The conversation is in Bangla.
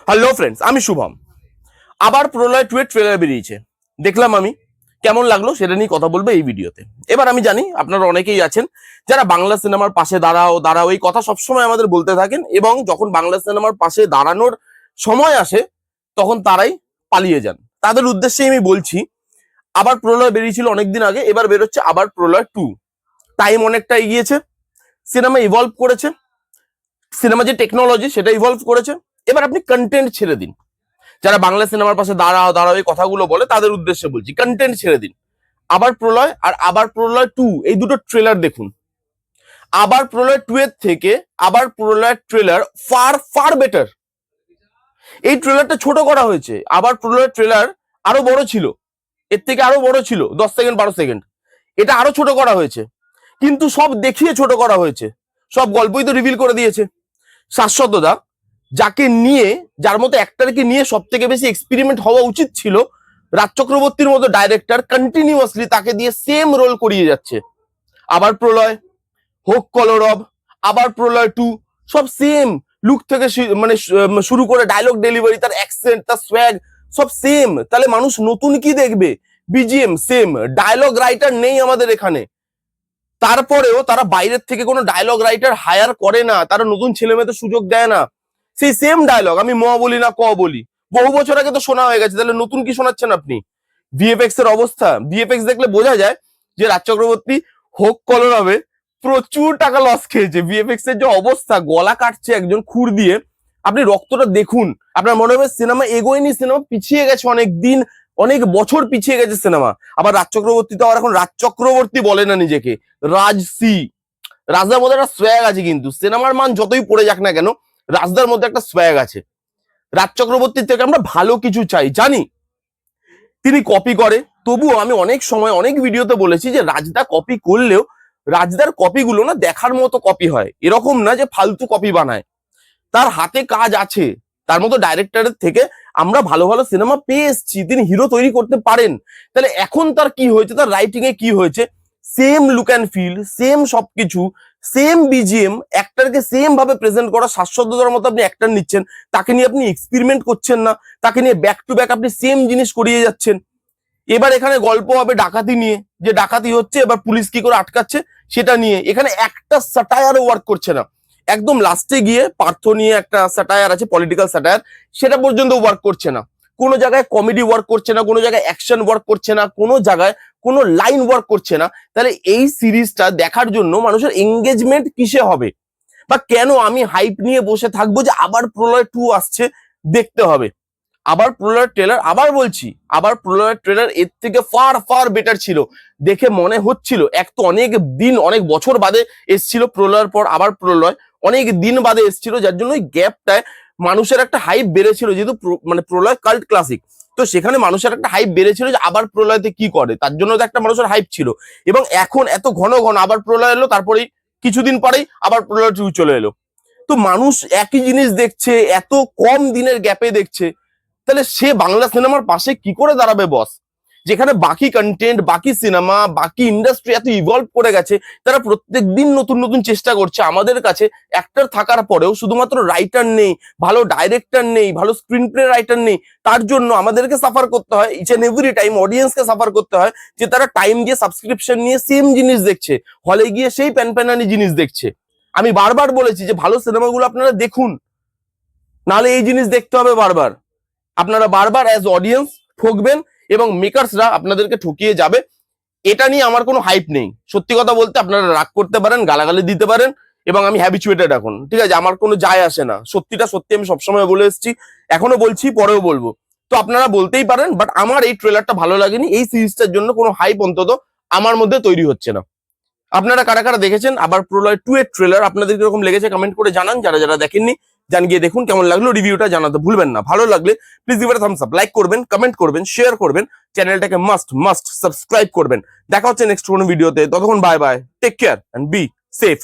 হ্যালো ফ্রেন্ডস, আমি শুভম। আবার প্রলয় 2 এর ট্রেলার বেরিয়েছে, দেখলাম আমি। কেমন লাগলো সেটা নিয়ে কথা বলবো এই ভিডিওতে। এবার আমি জানি আপনারা অনেকেই আছেন যারা বাংলা সিনেমার পাশে দাঁড়াও দাঁড়াও এই কথা সবসময় আমাদের বলতে থাকেন, এবং যখন বাংলা সিনেমার পাশে দাঁড়ানোর সময় আসে তখন তারাই পালিয়ে যান। তাদের উদ্দেশ্যে আমি বলছি, আবার প্রলয় বেরিয়েছিল অনেকদিন আগে, এবার বেরোচ্ছে আবার প্রলয় 2। টাইম অনেকটা এগিয়েছে, সিনেমা ইভলভ করেছে, সিনেমা যে টেকনোলজি সেটা ইভলভ করেছে। এবার আপনি কন্টেন্ট ছেড়ে দিন। যারা বাংলা সিনেমার পাশে দাঁড়াও দাঁড়াও এই কথাগুলো বলে তাদের উদ্দেশ্যে বলছি, কন্টেন্ট ছেড়ে দিন। আবার প্রলয় আর আবার প্রলয় 2 এই দুটো ট্রেলার দেখুন। আবার প্রলয় 2 এর থেকে আবার প্রলয় ট্রেলার ফার ফার বেটার। এই ট্রেলারটা ছোট করা হয়েছে, আবার প্রলয় ট্রেলার আরো বড় ছিল, এর থেকে আরো বড় ছিল, 10 সেকেন্ড 12 সেকেন্ড। এটা আরো ছোট করা হয়েছে, কিন্তু সব দেখিয়ে ছোট করা হয়েছে, সব গল্পই তো রিভিল করে দিয়েছে। শাশ্বতদা, যাকে নিয়ে, যার মতো অ্যাক্টরকে নিয়ে সব থেকে বেশি এক্সপেরিমেন্ট হওয়া উচিত ছিল, রাজ চক্রবর্তীর মতো ডাইরেক্টর কন্টিনিউয়াসলি তাকে দিয়ে সেম রোল করিয়ে যাচ্ছে। আবার প্রলয় হোক, কলরব, আবার প্রলয় 2, সব সেম লুক থেকে মানে শুরু করে ডায়লগ ডেলিভারি, তার অ্যাকসেন্ট, তার সোয়াগ সব সেম। তাহলে মানুষ নতুন কি দেখবে? বিজিএম সেম, ডায়লগ রাইটার নেই আমাদের এখানে। তারপরেও তারা বাইরের থেকে কোনো ডায়লগ রাইটার হায়ার করে না, তারা নতুন ছেলে মেয়েদের সুযোগ দেয় না। সেই সেম ডায়লগ আমি ম বলি না ক বলি, বহু বছর আগে তো শোনা হয়ে গেছে, তাহলে নতুন কি শোনাচ্ছেন আপনি? ভিএফএক্স এর অবস্থা, ভিএফএক্স দেখলে বোঝা যায় যে রাজ চক্রবর্তী হোক কলরবে প্রচুর টাকা লস খেয়েছে। ভিএফএক্স এর যে অবস্থা, গলা কাটছে একজন খুর দিয়ে, আপনি রক্তটা দেখুন, আপনার মনে হবে সিনেমা এগোয়নি, সিনেমা পিছিয়ে গেছে, অনেক দিন অনেক বছর পিছিয়ে গেছে সিনেমা। আবার রাজ চক্রবর্তী তো এখন রাজ চক্রবর্তী বলে না নিজেকে, রাজসি। রাজদার মধ্যে একটা সোয়াগ আছে, কিন্তু সিনেমার মান যতই পড়ে যাক না কেন, রাজদার মধ্যে একটা সোয়াগ আছে। রাজ চক্রবর্তীর থেকে আমরা ভালো কিছু চাই, জানি তিনি কপি করে, তবুও আমি অনেক সময় অনেক ভিডিওতে বলেছি যে রাজদা কপি করলেও রাজদার কপিগুলো না দেখার মতো কপি হয়, এরকম না যে ফালতু কপি বানায়। তার হাতে কাজ আছে, তার মতো ডাইরেক্টরের থেকে আমরা ভালো ভালো সিনেমা পেয়ে এসেছি, তিনি হিরো তৈরি করতে পারেন। তাহলে এখন তার কি হয়েছে, তার রাইটিং এ কি হয়েছে? Same look and feel, same সবকিছু, সেম বিজিএম, অ্যাক্টরকে সেম ভাবে প্রেজেন্ট করা। শাশ্বতদার মতো আপনি অ্যাক্টর নিচ্ছেন, তাকে নিয়ে আপনি এক্সপেরিমেন্ট করছেন না, তাকে নিয়ে ব্যাক টু ব্যাক আপনি সেম জিনিস করিয়ে যাচ্ছেন। এবার এখানে গল্প হবে ডাকাতি নিয়ে, যে ডাকাতি হচ্ছে, এবার পুলিশ কি করে আটকাচ্ছে সেটা নিয়ে। এখানে একটা স্যাটায়ারও ওয়ার্ক করছে না। একদম লাস্টে গিয়ে পার্থ নিয়ে একটা স্যাটায়ার আছে, পলিটিক্যাল স্যাটায়ার, সেটা পর্যন্ত ওয়ার্ক করছে না। কোনো জায়গায় কমেডি ওয়ার্ক করছে না, কোনো জায়গায় অ্যাকশন ওয়ার্ক করছে না, কোনো জায়গায় কোনো লাইন ওয়ার্ক করছে না। তাহলে এই সিরিজটা দেখার জন্য মানুষের এঙ্গেজমেন্ট কিসে হবে, বা কেন আমি হাইপ নিয়ে বসে থাকবো যে আবার প্রলয় 2 আসছে, দেখতে হবে। আবার প্রলয়ের ট্রেলার, আবার বলছি, আবার প্রলয়ের ট্রেলার এর থেকে ফার ফার বেটার ছিল। দেখে মনে হচ্ছিল, এক তো অনেক দিন অনেক বছর বাদে এসছিল, প্রলয়ের পর আবার প্রলয় অনেক দিন বাদে এসছিল, যার জন্য ওই গ্যাপটায় মানুষের একটা হাইপ বেড়েছিল, যেহেতু মানে প্রলয় কাল্ট ক্লাসিক, তো সেখানে মানুষের একটা হাইপ বেড়েছিল যে আবার প্রলয়তে কি করে, তার জন্য তো একটা মানুষের হাইপ ছিল। এবং এখন এত ঘন ঘন আবার প্রলয় এলো, তারপরেই কিছুদিন পরেই আবার প্রলয় 2 চলে এলো। তো মানুষ একই জিনিস দেখছে, এত কম দিনের গ্যাপে দেখছে, তাহলে সে বাংলা সিনেমার পাশে কি করে দাঁড়াবে বস? যেখানে বাকি কন্টেন্ট, বাকি সিনেমা, বাকি ইন্ডাস্ট্রি এত ইভলভ করে গেছে, তারা প্রত্যেকদিন নতুন নতুন চেষ্টা করছে। আমাদের কাছে অ্যাক্টর থাকার পরেও শুধুমাত্র রাইটার নেই, ভালো ডাইরেক্টর নেই, ভালো স্ক্রিন প্লে রাইটার নেই, তার জন্য আমাদেরকে সাফার করতে হয় ইচ এন্ড এভরি টাইম, অডিয়েন্সকে সাফার করতে হয় যে তারা টাইম দিয়ে সাবস্ক্রিপশন নিয়ে সেম জিনিস দেখছে, হলে গিয়ে সেই প্যানপ্যানানি জিনিস দেখছে। আমি বারবার বলেছি যে ভালো সিনেমাগুলো আপনারা দেখুন, নাহলে এই জিনিস দেখতে হবে বারবার। আপনারা বারবার অ্যাজ অডিয়েন্স ঠকবেন এবং মেকার্সরা আপনাদেরকে ঠকিয়ে যাবে। এটা নিয়ে আমার কোনো হাইপ নেই, সত্যি কথা বলতে। আপনারা রাগ করতে পারেন, গালাগালি দিতে পারেন, এবং আমি হ্যাবিচুয়েটেড এখন, ঠিক আছে, আমার কোনো যায় আসে না। সত্যিটা সত্যি, আমি সবসময় বলে এসেছি, এখনো বলছি, পরেও বলবো। তো আপনারা বলতেই পারেন, বাট আমার এই ট্রেলারটা ভালো লাগেনি, এই সিরিজটার জন্য কোনো হাইপ অন্তত আমার মধ্যে তৈরি হচ্ছে না। আপনারা কারা কারা দেখেছেন আবার প্রলয় 2 এর ট্রেলার, আপনাদের কিরকম লেগেছে কমেন্ট করে জানান। যারা যারা দেখেননি জান গিয়ে দেখুন, কেমন লাগলো রিভিউটা জানাতে ভুলবেন না। ভালো লাগলে please give it a Thums up, like করবেন, কমেন্ট করবেন, শেয়ার করবেন, চ্যানেলটাকে মাস্ট সাবস্ক্রাইব করবেন। দেখা হচ্ছে নেক্সট কোনো ভিডিওতে, ততক্ষণ bye bye, take care and be safe.